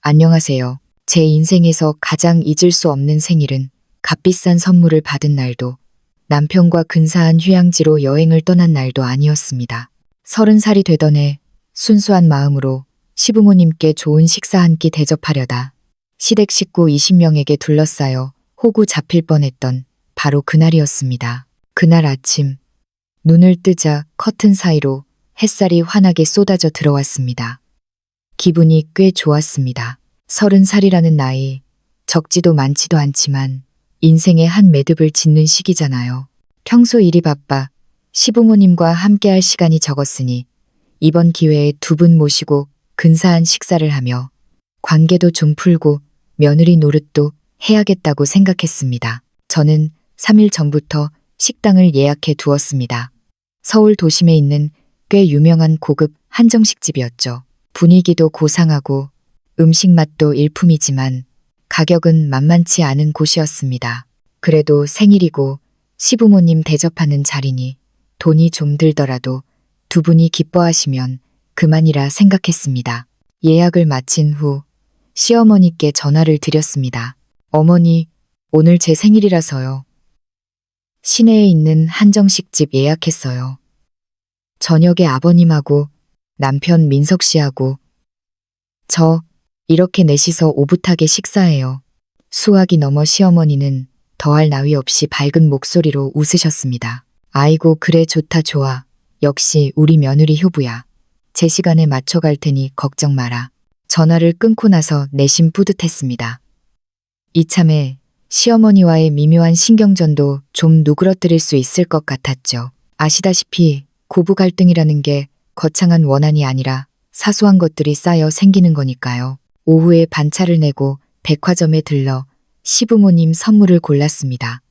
안녕하세요. 제 인생에서 가장 잊을 수 없는 생일은 값비싼 선물을 받은 날도 남편과 근사한 휴양지로 여행을 떠난 날도 아니었습니다. 30살이 되던 해 순수한 마음으로 시부모님께 좋은 식사 한 끼 대접하려다 시댁 식구 20명에게 둘러싸여 호구 잡힐 뻔했던 바로 그날이었습니다. 그날 아침 눈을 뜨자 커튼 사이로 햇살이 환하게 쏟아져 들어왔습니다. 기분이 꽤 좋았습니다. 30살이라는 나이, 적지도 많지도 않지만 인생의 한 매듭을 짓는 시기잖아요. 평소 일이 바빠 시부모님과 함께할 시간이 적었으니 이번 기회에 두 분 모시고 근사한 식사를 하며 관계도 좀 풀고 며느리 노릇도 해야겠다고 생각했습니다. 저는 3일 전부터 식당을 예약해 두었습니다. 서울 도심에 있는 꽤 유명한 고급 한정식집이었죠. 분위기도 고상하고 음식 맛도 일품이지만 가격은 만만치 않은 곳이었습니다. 그래도 생일이고 시부모님 대접하는 자리니 돈이 좀 들더라도 두 분이 기뻐하시면 그만이라 생각했습니다. 예약을 마친 후 시어머니께 전화를 드렸습니다. 어머니, 오늘 제 생일이라서요. 시내에 있는 한정식집 예약했어요. 저녁에 아버님하고 남편 민석 씨하고 저 이렇게 넷이서 오붓하게 식사해요. 수학이 넘어 시어머니는 더할 나위 없이 밝은 목소리로 웃으셨습니다. 아이고 그래 좋다 좋아. 역시 우리 며느리 효부야. 제 시간에 맞춰 갈 테니 걱정 마라. 전화를 끊고 나서 내심 뿌듯했습니다. 이참에 시어머니와의 미묘한 신경전도 좀 누그러뜨릴 수 있을 것 같았죠. 아시다시피 고부 갈등이라는 게 거창한 원한이 아니라 사소한 것들이 쌓여 생기는 거니까요. 오후에 반차를 내고 백화점에 들러 시부모님 선물을 골랐습니다.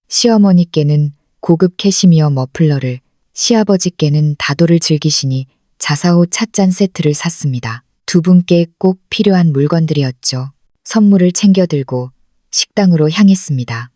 시어머니께는 고급 캐시미어 머플러를, 시아버지께는 다도를 즐기시니 자사옷 찻잔 세트를 샀습니다. 두 분께 꼭 필요한 물건들이었죠. 선물을 챙겨 들고 식당으로 향했습니다.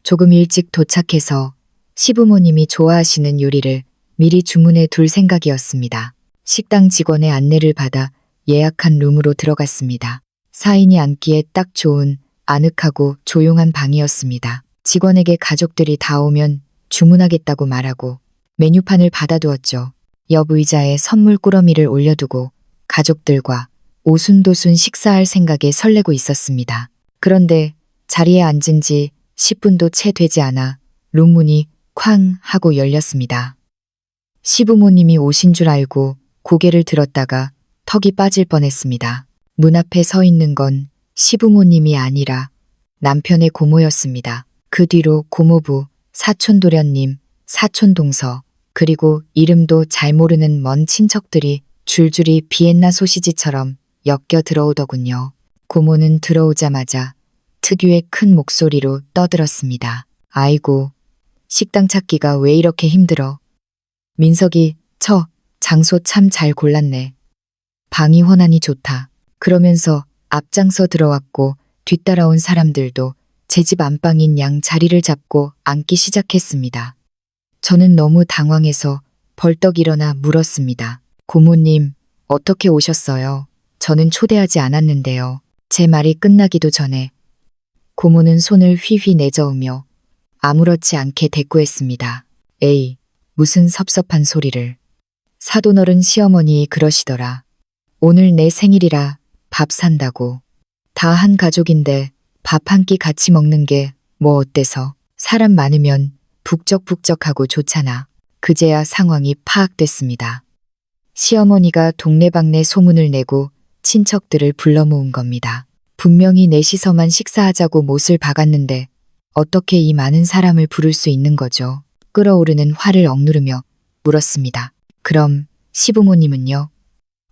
조금 일찍 도착해서 시부모님이 좋아하시는 요리를 미리 주문해 둘 생각이었습니다. 식당 직원의 안내를 받아 예약한 룸으로 들어갔습니다. 4인이 앉기에 딱 좋은 아늑하고 조용한 방이었습니다. 직원에게 가족들이 다 오면 주문하겠다고 말하고 메뉴판을 받아두었죠. 옆 의자에 선물 꾸러미를 올려두고 가족들과 오순도순 식사할 생각에 설레고 있었습니다. 그런데 자리에 앉은 지 10분도 채 되지 않아 룸 문이 쾅 하고 열렸습니다. 시부모님이 오신 줄 알고 고개를 들었다가 턱이 빠질 뻔했습니다. 문 앞에 서 있는 건 시부모님이 아니라 남편의 고모였습니다. 그 뒤로 고모부, 사촌도련님, 사촌동서, 그리고 이름도 잘 모르는 먼 친척들이 줄줄이 비엔나 소시지처럼 엮여 들어오더군요. 고모는 들어오자마자 특유의 큰 목소리로 떠들었습니다. 아이고, 식당 찾기가 왜 이렇게 힘들어. 민석이 장소 참 잘 골랐네. 방이 훤하니 좋다. 그러면서 앞장서 들어왔고 뒤따라온 사람들도 제 집 안방인 양 자리를 잡고 앉기 시작했습니다. 저는 너무 당황해서 벌떡 일어나 물었습니다. 고모님, 어떻게 오셨어요? 저는 초대하지 않았는데요. 제 말이 끝나기도 전에 고모는 손을 휘휘 내저으며 아무렇지 않게 대꾸했습니다. 에이, 무슨 섭섭한 소리를. 사돈어른 시어머니 그러시더라. 오늘 내 생일이라 밥 산다고. 다 한 가족인데 밥 한 끼 같이 먹는 게 뭐 어때서. 사람 많으면 북적북적하고 좋잖아. 그제야 상황이 파악됐습니다. 시어머니가 동네방네 소문을 내고 친척들을 불러 모은 겁니다. 분명히 넷이서만 식사하자고 못을 박았는데 어떻게 이 많은 사람을 부를 수 있는 거죠? 끓어오르는 화를 억누르며 물었습니다. 그럼 시부모님은요?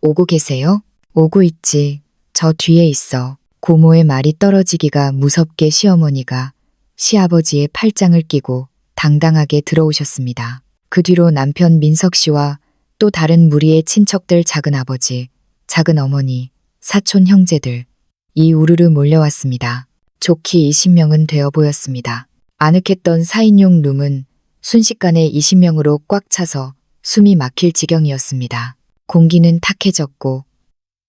오고 계세요? 오고 있지. 저 뒤에 있어. 고모의 말이 떨어지기가 무섭게 시어머니가 시아버지의 팔짱을 끼고 당당하게 들어오셨습니다. 그 뒤로 남편 민석 씨와 또 다른 무리의 친척들 작은아버지, 작은어머니, 사촌 형제들, 이 우르르 몰려왔습니다. 좋기 20명은 되어 보였습니다. 아늑했던 4인용 룸은 순식간에 20명으로 꽉 차서 숨이 막힐 지경이었습니다. 공기는 탁해졌고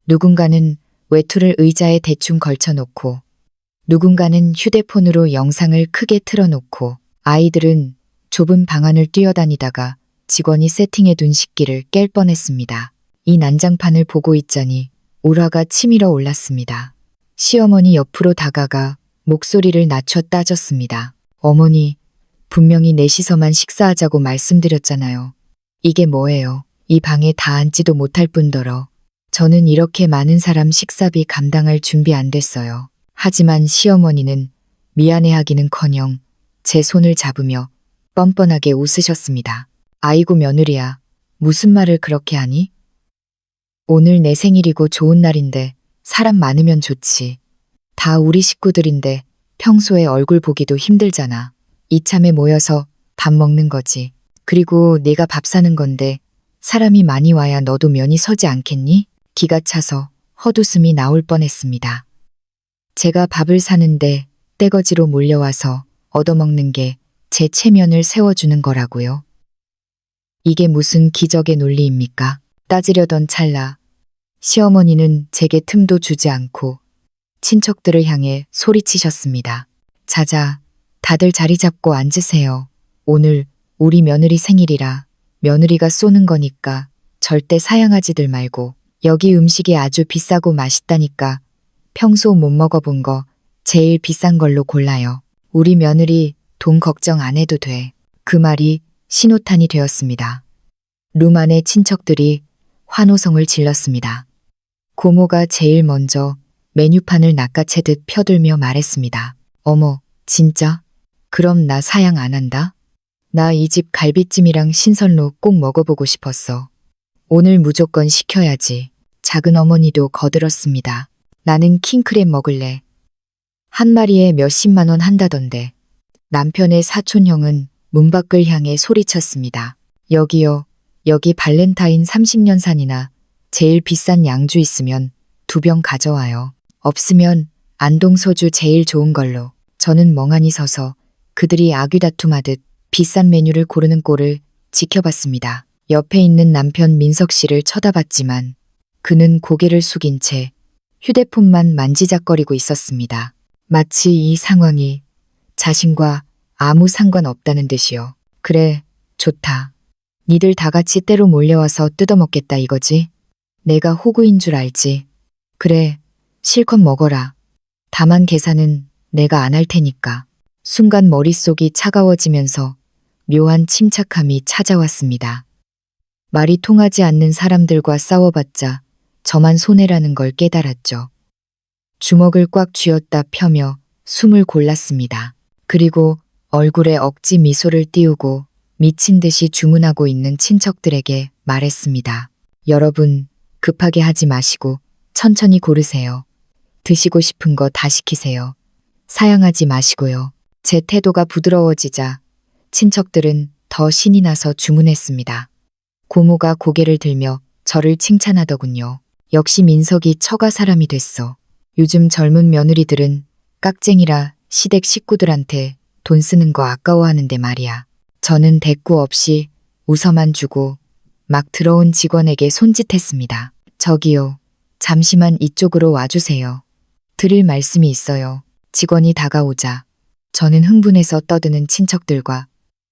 누군가는 외투를 의자에 대충 걸쳐놓고 누군가는 휴대폰으로 영상을 크게 틀어놓고 아이들은 좁은 방 안을 뛰어다니다가 직원이 세팅해둔 식기를 깰 뻔했습니다. 이 난장판을 보고 있자니 울화가 치밀어 올랐습니다. 시어머니 옆으로 다가가 목소리를 낮춰 따졌습니다. 어머니, 분명히 넷이서만 식사하자고 말씀드렸잖아요. 이게 뭐예요? 이 방에 다 앉지도 못할 뿐더러 저는 이렇게 많은 사람 식사비 감당할 준비 안 됐어요. 하지만 시어머니는 미안해하기는커녕 제 손을 잡으며 뻔뻔하게 웃으셨습니다. 아이고 며느리야, 무슨 말을 그렇게 하니? 오늘 내 생일이고 좋은 날인데 사람 많으면 좋지. 다 우리 식구들인데 평소에 얼굴 보기도 힘들잖아. 이참에 모여서 밥 먹는 거지. 그리고 네가 밥 사는 건데 사람이 많이 와야 너도 면이 서지 않겠니? 기가 차서 헛웃음이 나올 뻔했습니다. 제가 밥을 사는데 떼거지로 몰려와서 얻어먹는 게 제 체면을 세워주는 거라고요. 이게 무슨 기적의 논리입니까? 따지려던 찰나 시어머니는 제게 틈도 주지 않고 친척들을 향해 소리치셨습니다. 자자, 다들 자리 잡고 앉으세요. 오늘 우리 며느리 생일이라 며느리가 쏘는 거니까 절대 사양하지들 말고 여기 음식이 아주 비싸고 맛있다니까 평소 못 먹어본 거 제일 비싼 걸로 골라요. 우리 며느리 돈 걱정 안 해도 돼. 그 말이 신호탄이 되었습니다. 룸 안의 친척들이 환호성을 질렀습니다. 고모가 제일 먼저 메뉴판을 낚아채듯 펴들며 말했습니다. 어머, 진짜? 그럼 나 사양 안 한다? 나 이 집 갈비찜이랑 신선로 꼭 먹어보고 싶었어. 오늘 무조건 시켜야지. 작은 어머니도 거들었습니다. 나는 킹크랩 먹을래. 한 마리에 몇십만 원 한다던데. 남편의 사촌형은 문 밖을 향해 소리쳤습니다. 여기요. 여기 발렌타인 30년산이나 제일 비싼 양주 있으면 2병 가져와요. 없으면 안동소주 제일 좋은 걸로. 저는 멍하니 서서 그들이 아귀다툼하듯 비싼 메뉴를 고르는 꼴을 지켜봤습니다. 옆에 있는 남편 민석 씨를 쳐다봤지만 그는 고개를 숙인 채 휴대폰만 만지작거리고 있었습니다. 마치 이 상황이 자신과 아무 상관없다는 듯이요. 그래, 좋다. 니들 다 같이 때로 몰려와서 뜯어먹겠다 이거지? 내가 호구인 줄 알지? 그래, 실컷 먹어라. 다만 계산은 내가 안 할 테니까. 순간 머릿속이 차가워지면서 묘한 침착함이 찾아왔습니다. 말이 통하지 않는 사람들과 싸워봤자 저만 손해라는 걸 깨달았죠. 주먹을 꽉 쥐었다 펴며 숨을 골랐습니다. 그리고 얼굴에 억지 미소를 띄우고 미친 듯이 주문하고 있는 친척들에게 말했습니다. 여러분, 급하게 하지 마시고 천천히 고르세요. 드시고 싶은 거 다 시키세요. 사양하지 마시고요. 제 태도가 부드러워지자 친척들은 더 신이 나서 주문했습니다. 고모가 고개를 들며 저를 칭찬하더군요. 역시 민석이 처가 사람이 됐어. 요즘 젊은 며느리들은 깍쟁이라 시댁 식구들한테 돈 쓰는 거 아까워하는데 말이야. 저는 대꾸 없이 웃어만 주고 막 들어온 직원에게 손짓했습니다. 저기요, 잠시만 이쪽으로 와주세요. 드릴 말씀이 있어요. 직원이 다가오자 저는 흥분해서 떠드는 친척들과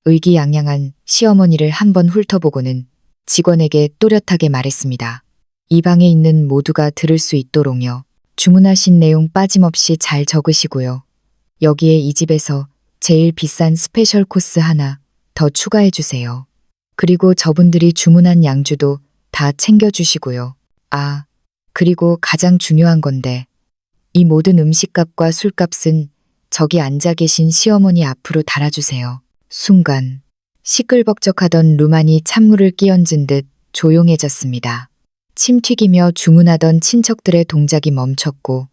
의기양양한 시어머니를 한번 훑어보고는 직원에게 또렷하게 말했습니다. 이 방에 있는 모두가 들을 수 있도록요. 주문하신 내용 빠짐없이 잘 적으시고요. 여기에 이 집에서 제일 비싼 스페셜 코스 하나 더 추가해 주세요. 그리고 저분들이 주문한 양주도 다 챙겨주시고요. 아, 그리고 가장 중요한 건데 이 모든 음식값과 술값은 저기 앉아 계신 시어머니 앞으로 달아주세요. 순간 시끌벅적하던 루만이 찬물을 끼얹은 듯 조용해졌습니다. 침 튀기며 주문하던 친척들의 동작이 멈췄고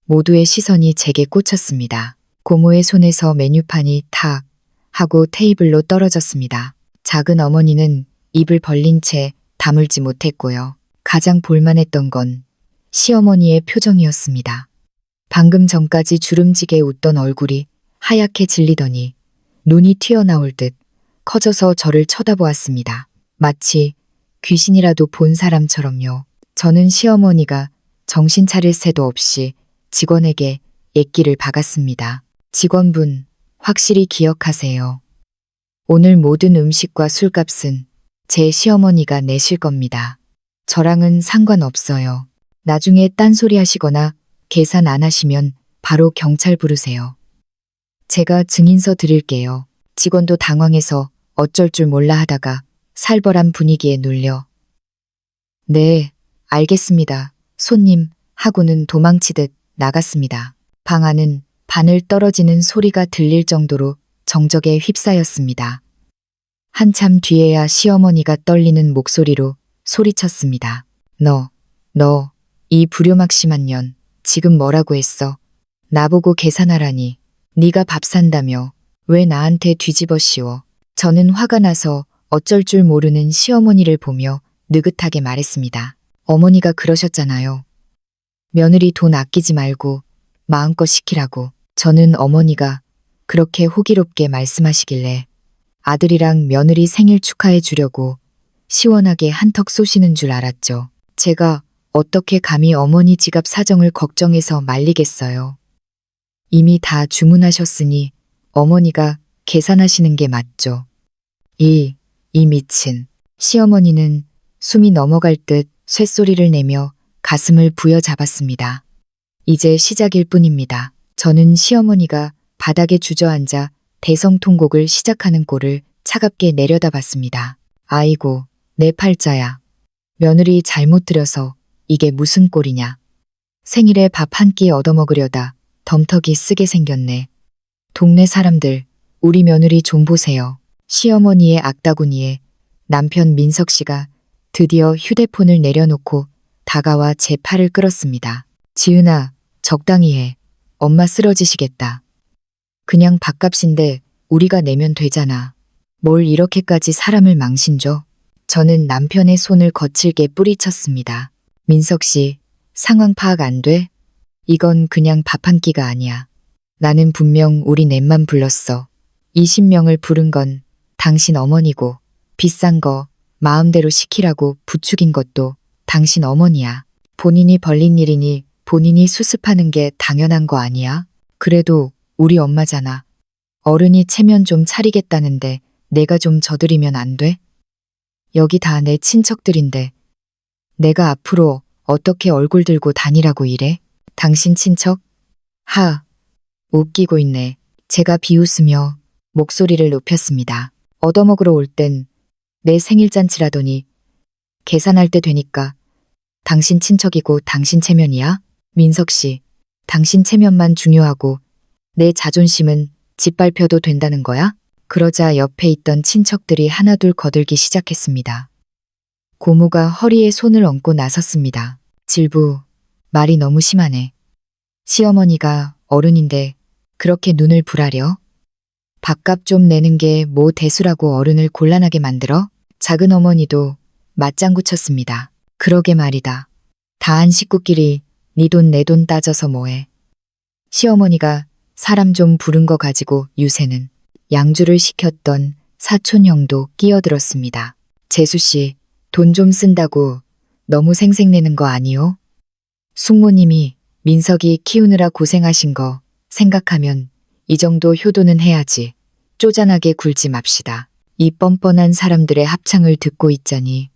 모두의 시선이 제게 꽂혔습니다. 고모의 손에서 메뉴판이 탁 하고 테이블로 떨어졌습니다. 작은 어머니는 입을 벌린 채 다물지 못했고요. 가장 볼만했던 건 시어머니의 표정이었습니다. 방금 전까지 주름지게 웃던 얼굴이 하얗게 질리더니 눈이 튀어나올 듯 커져서 저를 쳐다보았습니다. 마치 귀신이라도 본 사람처럼요. 저는 시어머니가 정신 차릴 새도 없이 직원에게 액기를 박았습니다. 직원분, 확실히 기억하세요. 오늘 모든 음식과 술값은 제 시어머니가 내실 겁니다. 저랑은 상관없어요. 나중에 딴소리 하시거나 계산 안 하시면 바로 경찰 부르세요. 제가 증인서 드릴게요. 직원도 당황해서 어쩔 줄 몰라 하다가 살벌한 분위기에 눌려 네, 알겠습니다. 손님 하고는 도망치듯 나갔습니다. 방 안은 바늘 떨어지는 소리가 들릴 정도로 정적에 휩싸였습니다. 한참 뒤에야 시어머니가 떨리는 목소리로 소리쳤습니다. 너, 이 불효막심한 년, 지금 뭐라고 했어? 나보고 계산하라니. 네가 밥 산다며 왜 나한테 뒤집어 씌워? 저는 화가 나서 어쩔 줄 모르는 시어머니를 보며 느긋하게 말했습니다. 어머니가 그러셨잖아요. 며느리 돈 아끼지 말고 마음껏 시키라고. 저는 어머니가 그렇게 호기롭게 말씀하시길래 아들이랑 며느리 생일 축하해 주려고 시원하게 한턱 쏘시는 줄 알았죠. 제가 어떻게 감히 어머니 지갑 사정을 걱정해서 말리겠어요. 이미 다 주문하셨으니 어머니가 계산하시는 게 맞죠. 이 미친. 시어머니는 숨이 넘어갈 듯 쇳소리를 내며 가슴을 부여잡았습니다. 이제 시작일 뿐입니다. 저는 시어머니가 바닥에 주저앉아 대성통곡을 시작하는 꼴을 차갑게 내려다봤습니다. 아이고, 내 팔자야. 며느리 잘못 들여서 이게 무슨 꼴이냐. 생일에 밥 한 끼 얻어먹으려다 덤터기 쓰게 생겼네. 동네 사람들, 우리 며느리 좀 보세요. 시어머니의 악다구니에 남편 민석 씨가 드디어 휴대폰을 내려놓고 다가와 제 팔을 끌었습니다. 지은아, 적당히 해. 엄마 쓰러지시겠다. 그냥 밥값인데 우리가 내면 되잖아. 뭘 이렇게까지 사람을 망신줘? 저는 남편의 손을 거칠게 뿌리쳤습니다. 민석 씨, 상황 파악 안 돼? 이건 그냥 밥 한 끼가 아니야. 나는 분명 우리 넷만 불렀어. 20명을 부른 건 당신 어머니고 비싼 거 마음대로 시키라고 부추긴 것도 당신 어머니야. 본인이 벌린 일이니 본인이 수습하는 게 당연한 거 아니야? 그래도 우리 엄마잖아. 어른이 체면 좀 차리겠다는데 내가 좀 져드리면 안 돼? 여기 다 내 친척들인데 내가 앞으로 어떻게 얼굴 들고 다니라고 이래? 당신 친척? 하, 웃기고 있네. 제가 비웃으며 목소리를 높였습니다. 얻어먹으러 올 땐 내 생일잔치라더니 계산할 때 되니까 당신 친척이고 당신 체면이야? 민석 씨, 당신 체면만 중요하고 내 자존심은 짓밟혀도 된다는 거야? 그러자 옆에 있던 친척들이 하나둘 거들기 시작했습니다. 고모가 허리에 손을 얹고 나섰습니다. 질부, 말이 너무 심하네. 시어머니가 어른인데 그렇게 눈을 부라려? 밥값 좀 내는 게 뭐 대수라고 어른을 곤란하게 만들어? 작은 어머니도 맞장구 쳤습니다. 그러게 말이다. 다 한 식구끼리 네 돈 내 돈 따져서 뭐해. 시어머니가 사람 좀 부른 거 가지고 유세는 양주를 시켰던 사촌 형도 끼어들었습니다. 재수씨, 돈 좀 쓴다고 너무 생색내는 거 아니요? 숙모님이 민석이 키우느라 고생하신 거 생각하면 이 정도 효도는 해야지. 쪼잔하게 굴지 맙시다. 이 뻔뻔한 사람들의 합창을 듣고 있자니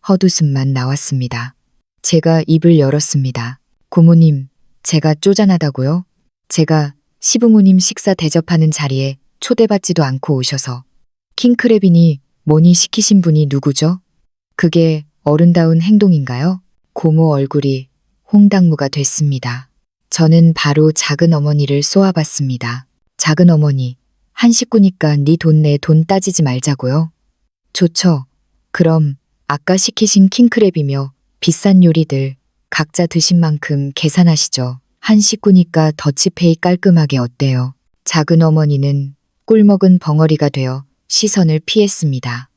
헛웃음만 나왔습니다. 제가 입을 열었습니다. 고모님, 제가 쪼잔하다고요? 제가 시부모님 식사 대접하는 자리에 초대받지도 않고 오셔서 킹크랩이니 뭐니 시키신 분이 누구죠? 그게 어른다운 행동인가요? 고모 얼굴이 홍당무가 됐습니다. 저는 바로 작은 어머니를 쏘아봤습니다. 작은 어머니, 한 식구니까 네 돈 내 돈 따지지 말자고요. 좋죠. 그럼 아까 시키신 킹크랩이며 비싼 요리들 각자 드신 만큼 계산하시죠. 한 식구니까 더치페이 깔끔하게 어때요? 작은 어머니는 꿀먹은 벙어리가 되어 시선을 피했습니다.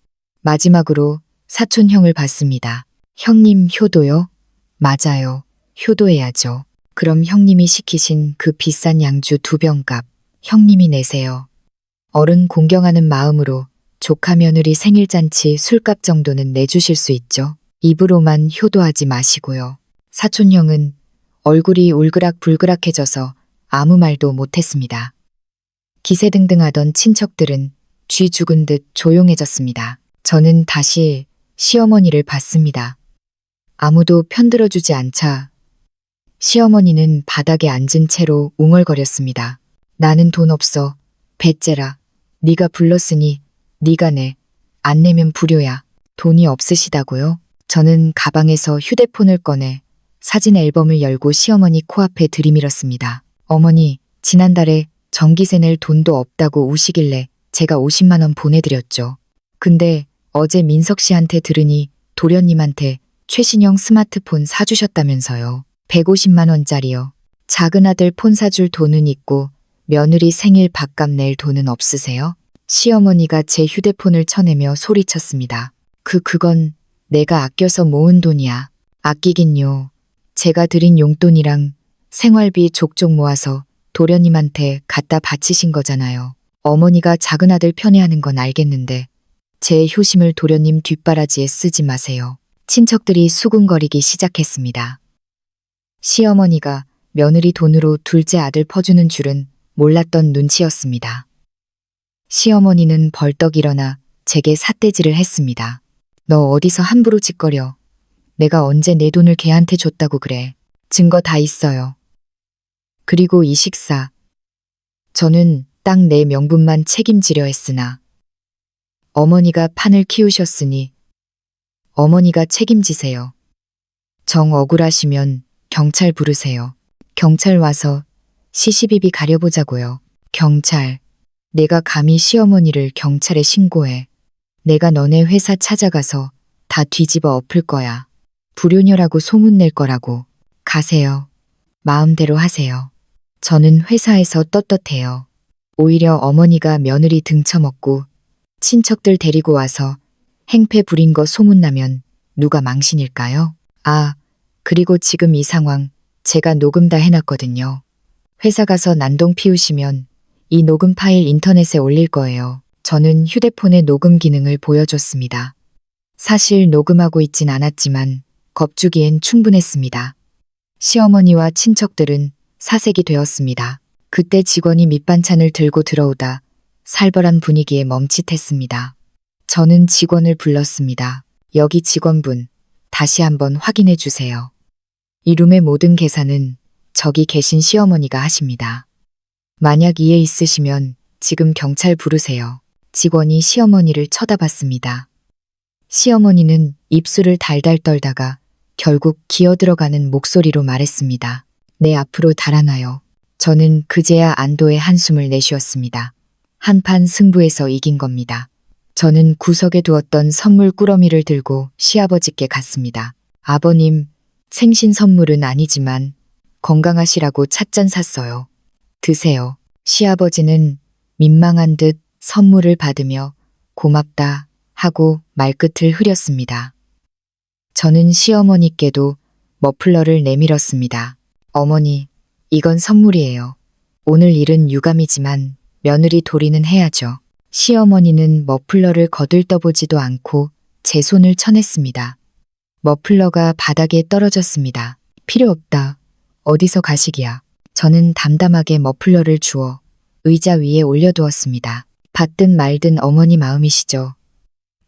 마지막으로 사촌형을 봤습니다. 형님 효도요? 맞아요. 효도해야죠. 그럼 형님이 시키신 그 비싼 양주 2병값 형님이 내세요. 어른 공경하는 마음으로 조카 며느리 생일잔치 술값 정도는 내주실 수 있죠. 입으로만 효도하지 마시고요. 사촌형은 얼굴이 울그락불그락해져서 아무 말도 못했습니다. 기세등등하던 친척들은 쥐 죽은 듯 조용해졌습니다. 저는 다시 시어머니를 봤습니다. 아무도 편들어주지 않자 시어머니는 바닥에 앉은 채로 웅얼거렸습니다. 나는 돈 없어. 배째라. 네가 불렀으니 네가 내. 안 내면 불효야. 돈이 없으시다고요? 저는 가방에서 휴대폰을 꺼내 사진 앨범을 열고 시어머니 코앞에 들이밀었습니다. 어머니, 지난달에 전기세 낼 돈도 없다고 우시길래 제가 50만 원 보내드렸죠. 근데 어제 민석 씨한테 들으니 도련님한테 최신형 스마트폰 사주셨다면서요. 150만 원짜리요. 작은 아들 폰 사줄 돈은 있고 며느리 생일 밥값 낼 돈은 없으세요? 시어머니가 제 휴대폰을 쳐내며 소리쳤습니다. 그건 내가 아껴서 모은 돈이야. 아끼긴요. 제가 드린 용돈이랑 생활비 족족 모아서 도련님한테 갖다 바치신 거잖아요. 어머니가 작은 아들 편애하는 건 알겠는데 제 효심을 도련님 뒷바라지에 쓰지 마세요. 친척들이 수군거리기 시작했습니다. 시어머니가 며느리 돈으로 둘째 아들 퍼주는 줄은 몰랐던 눈치였습니다. 시어머니는 벌떡 일어나 제게 삿대질을 했습니다. 너 어디서 함부로 짓거려. 내가 언제 내 돈을 걔한테 줬다고 그래. 증거 다 있어요. 그리고 이 식사. 저는 딱 내 명분만 책임지려 했으나 어머니가 판을 키우셨으니 어머니가 책임지세요. 정 억울하시면 경찰 부르세요. 경찰 와서 시시비비 가려보자고요. 경찰. 내가 감히 시어머니를 경찰에 신고해. 내가 너네 회사 찾아가서 다 뒤집어 엎을 거야. 불효녀라고 소문낼 거라고. 가세요. 마음대로 하세요. 저는 회사에서 떳떳해요. 오히려 어머니가 며느리 등쳐먹고 친척들 데리고 와서 행패 부린 거 소문나면 누가 망신일까요? 아, 그리고 지금 이 상황 제가 녹음 다 해놨거든요. 회사 가서 난동 피우시면 이 녹음 파일 인터넷에 올릴 거예요. 저는 휴대폰의 녹음 기능을 보여줬습니다. 사실 녹음하고 있진 않았지만 겁주기엔 충분했습니다. 시어머니와 친척들은 사색이 되었습니다. 그때 직원이 밑반찬을 들고 들어오다 살벌한 분위기에 멈칫했습니다. 저는 직원을 불렀습니다. 여기 직원분, 다시 한번 확인해 주세요. 이 룸의 모든 계산은 저기 계신 시어머니가 하십니다. 만약 이해 있으시면 지금 경찰 부르세요. 직원이 시어머니를 쳐다봤습니다. 시어머니는 입술을 달달 떨다가 결국 기어들어가는 목소리로 말했습니다. 네, 앞으로 달아나요. 저는 그제야 안도의 한숨을 내쉬었습니다. 한판 승부에서 이긴 겁니다. 저는 구석에 두었던 선물 꾸러미를 들고 시아버지께 갔습니다. 아버님, 생신 선물은 아니지만 건강하시라고 찻잔 샀어요. 드세요. 시아버지는 민망한 듯 선물을 받으며 고맙다 하고 말끝을 흐렸습니다. 저는 시어머니께도 머플러를 내밀었습니다. 어머니, 이건 선물이에요. 오늘 일은 유감이지만 며느리 도리는 해야죠. 시어머니는 머플러를 거들떠보지도 않고 제 손을 쳐냈습니다. 머플러가 바닥에 떨어졌습니다. 필요 없다. 어디서 가식이야. 저는 담담하게 머플러를 주워 의자 위에 올려두었습니다. 받든 말든 어머니 마음이시죠.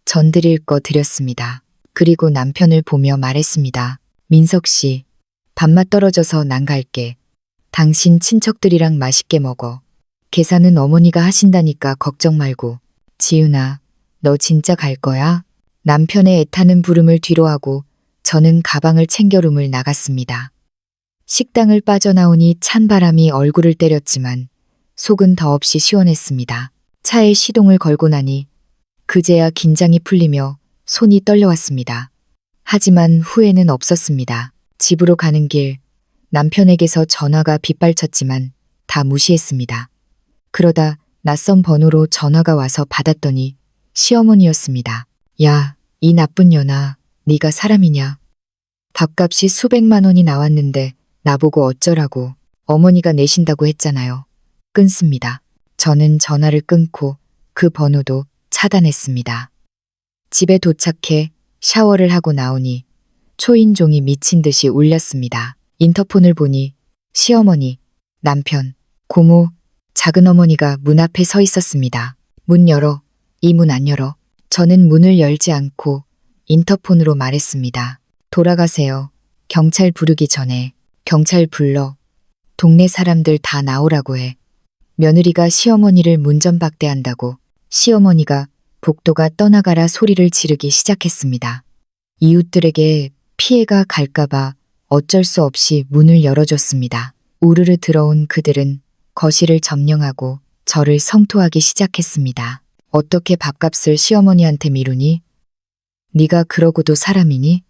전 드릴 거 드렸습니다. 그리고 남편을 보며 말했습니다. 민석 씨, 밥맛 떨어져서 난 갈게. 당신 친척들이랑 맛있게 먹어. 계산은 어머니가 하신다니까 걱정 말고. 지은아, 너 진짜 갈 거야? 남편의 애타는 부름을 뒤로하고 저는 가방을 챙겨 룸을 나갔습니다. 식당을 빠져나오니 찬바람이 얼굴을 때렸지만 속은 더없이 시원했습니다. 차에 시동을 걸고 나니 그제야 긴장이 풀리며 손이 떨려왔습니다. 하지만 후회는 없었습니다. 집으로 가는 길 남편에게서 전화가 빗발쳤지만 다 무시했습니다. 그러다 낯선 번호로 전화가 와서 받았더니 시어머니였습니다. 야, 이 나쁜 년아, 네가 사람이냐? 밥값이 수백만 원이 나왔는데 나보고 어쩌라고. 어머니가 내신다고 했잖아요. 끊습니다. 저는 전화를 끊고 그 번호도 차단했습니다. 집에 도착해 샤워를 하고 나오니 초인종이 미친 듯이 울렸습니다. 인터폰을 보니 시어머니, 남편, 고모, 작은어머니가 문 앞에 서 있었습니다. 문 열어. 이 문 안 열어. 저는 문을 열지 않고 인터폰으로 말했습니다. 돌아가세요. 경찰 부르기 전에. 경찰 불러. 동네 사람들 다 나오라고 해. 며느리가 시어머니를 문전박대한다고. 시어머니가 복도가 떠나가라 소리를 지르기 시작했습니다. 이웃들에게 피해가 갈까봐 어쩔 수 없이 문을 열어줬습니다. 우르르 들어온 그들은 거실을 점령하고 저를 성토하기 시작했습니다. 어떻게 밥값을 시어머니한테 미루니? 네가 그러고도 사람이니?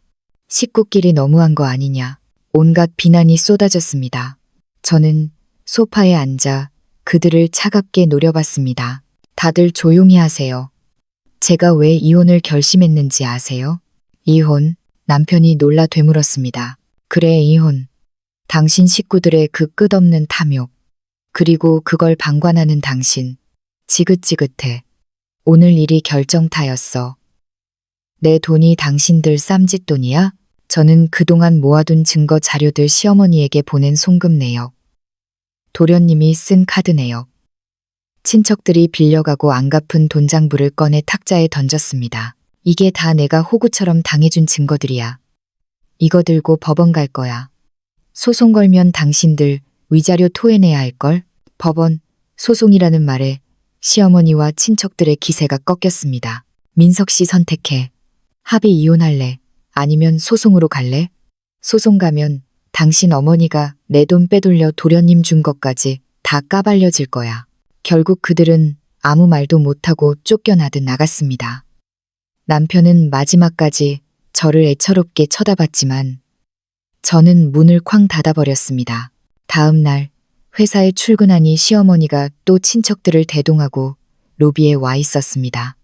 식구끼리 너무한 거 아니냐? 온갖 비난이 쏟아졌습니다. 저는 소파에 앉아 그들을 차갑게 노려봤습니다. 다들 조용히 하세요. 제가 왜 이혼을 결심했는지 아세요? 이혼? 남편이 놀라 되물었습니다. 그래, 이혼. 당신 식구들의 그 끝없는 탐욕. 그리고 그걸 방관하는 당신. 지긋지긋해. 오늘 일이 결정타였어. 내 돈이 당신들 쌈짓돈이야? 저는 그동안 모아둔 증거 자료들 시어머니에게 보낸 송금 내역. 도련님이 쓴 카드 내역. 친척들이 빌려가고 안 갚은 돈장부를 꺼내 탁자에 던졌습니다. 이게 다 내가 호구처럼 당해준 증거들이야. 이거 들고 법원 갈 거야. 소송 걸면 당신들 위자료 토해내야 할걸? 법원, 소송이라는 말에 시어머니와 친척들의 기세가 꺾였습니다. 민석 씨 선택해. 합의 이혼할래? 아니면 소송으로 갈래? 소송 가면 당신 어머니가 내 돈 빼돌려 도련님 준 것까지 다 까발려질 거야. 결국 그들은 아무 말도 못하고 쫓겨나듯 나갔습니다. 남편은 마지막까지 저를 애처롭게 쳐다봤지만 저는 문을 쾅 닫아버렸습니다. 다음 날 회사에 출근하니 시어머니가 또 친척들을 대동하고 로비에 와 있었습니다.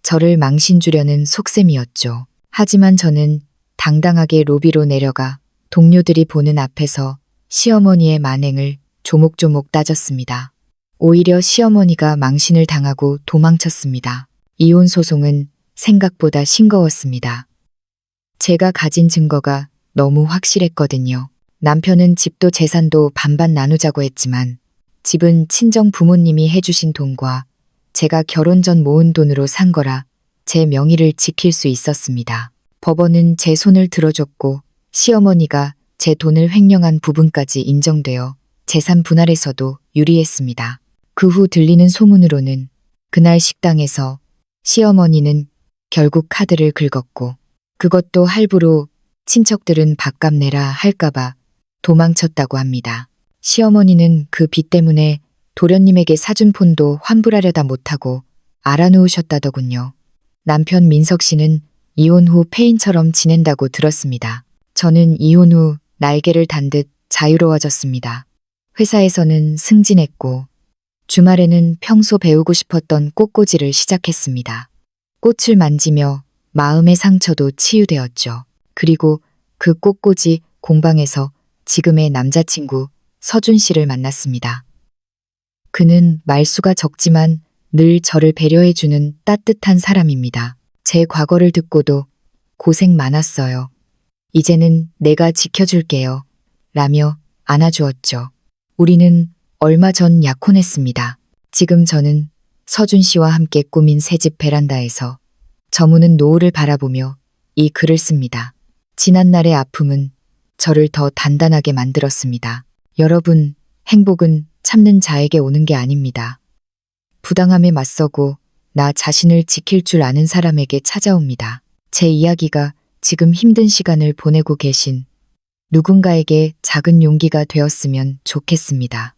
저를 망신 주려는 속셈이었죠. 하지만 저는 당당하게 로비로 내려가 동료들이 보는 앞에서 시어머니의 만행을 조목조목 따졌습니다. 오히려 시어머니가 망신을 당하고 도망쳤습니다. 이혼 소송은 생각보다 싱거웠습니다. 제가 가진 증거가 너무 확실했거든요. 남편은 집도 재산도 반반 나누자고 했지만 집은 친정 부모님이 해주신 돈과 제가 결혼 전 모은 돈으로 산 거라 제 명의를 지킬 수 있었습니다. 법원은 제 손을 들어줬고 시어머니가 제 돈을 횡령한 부분까지 인정되어 재산 분할에서도 유리했습니다. 그 후 들리는 소문으로는 그날 식당에서 시어머니는 결국 카드를 긁었고 그것도 할부로 친척들은 밥값 내라 할까봐 도망쳤다고 합니다. 시어머니는 그 빚 때문에 도련님에게 사준 폰도 환불하려다 못하고 알아놓으셨다더군요. 남편 민석 씨는 이혼 후 폐인처럼 지낸다고 들었습니다. 저는 이혼 후 날개를 단 듯 자유로워졌습니다. 회사에서는 승진했고 주말에는 평소 배우고 싶었던 꽃꽂이를 시작했습니다. 꽃을 만지며 마음의 상처도 치유되었죠. 그리고 그 꽃꽂이 공방에서 지금의 남자친구 서준 씨를 만났습니다. 그는 말수가 적지만 늘 저를 배려해주는 따뜻한 사람입니다. 제 과거를 듣고도 고생 많았어요. 이제는 내가 지켜줄게요. 라며 안아주었죠. 우리는 얼마 전 약혼했습니다. 지금 저는 서준 씨와 함께 꾸민 새집 베란다에서 저무는 노을을 바라보며 이 글을 씁니다. 지난날의 아픔은 저를 더 단단하게 만들었습니다. 여러분, 행복은 참는 자에게 오는 게 아닙니다. 부당함에 맞서고 나 자신을 지킬 줄 아는 사람에게 찾아옵니다. 제 이야기가 지금 힘든 시간을 보내고 계신 누군가에게 작은 용기가 되었으면 좋겠습니다.